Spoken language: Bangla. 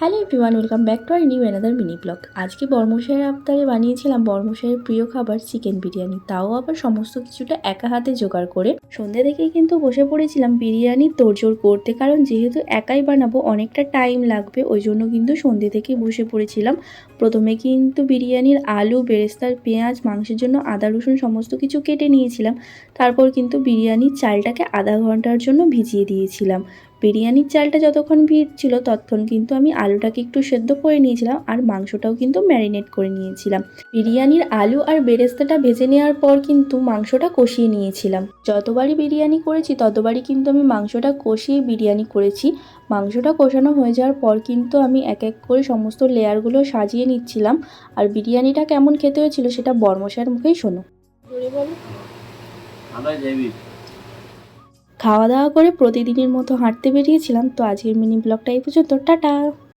Hello everyone, welcome back to our new another mini blog. আজকে বর্মশাইয়ের আবদারে বানিয়েছিলাম বর্মশাইয়ের প্রিয় খাবার চিকেন বিরিয়ানি, তাও আবার সমস্ত কিছুটা একা হাতে জোগাড় করে। সন্ধ্যে থেকেই কিন্তু বসে পড়েছিলাম বিরিয়ানির তোড়জোড় করতে, কারণ যেহেতু একাই বানাবো অনেকটা টাইম লাগবে, ওই জন্য কিন্তু সন্ধ্যে থেকেই বসে পড়েছিলাম। প্রথমে কিন্তু বিরিয়ানির আলু, বেরেস্তার, পেঁয়াজ, মাংসের জন্য আদা রসুন সমস্ত কিছু কেটে নিয়েছিলাম। তারপর কিন্তু বিরিয়ানির চালটাকে আধা ঘন্টার জন্য ভিজিয়ে দিয়েছিলাম। বিরিয়ানির চালটা যতক্ষণ ভিজছিল ততক্ষণ কিন্তু আমি আলুটাকে একটু সেদ্ধ করে নিয়েছিলাম আর মাংসটাও কিন্তু ম্যারিনেট করে নিয়েছিলাম। বিরিয়ানির আলু আর বেরেস্তাটা ভেজে নেওয়ার পর কিন্তু মাংসটা কষিয়ে নিয়েছিলাম। যতবারই বিরিয়ানি করেছি ততবারই কিন্তু আমি মাংসটা কষিয়ে বিরিয়ানি করেছি। মাংসটা কষানো হয়ে যাওয়ার পর কিন্তু আমি এক এক করে সমস্ত লেয়ারগুলো সাজিয়ে নিচ্ছিলাম। আর বিরিয়ানিটা কেমন খেতে হয়েছিল সেটা বর্মশাইয়ের মুখেই শোনো। খাওয়া দাওয়া করে প্রতিদিনের মতো হাঁটতে বেরিয়েছিলাম। তো আজকের মিনি ব্লগটা এই পর্যন্ত, টাটা।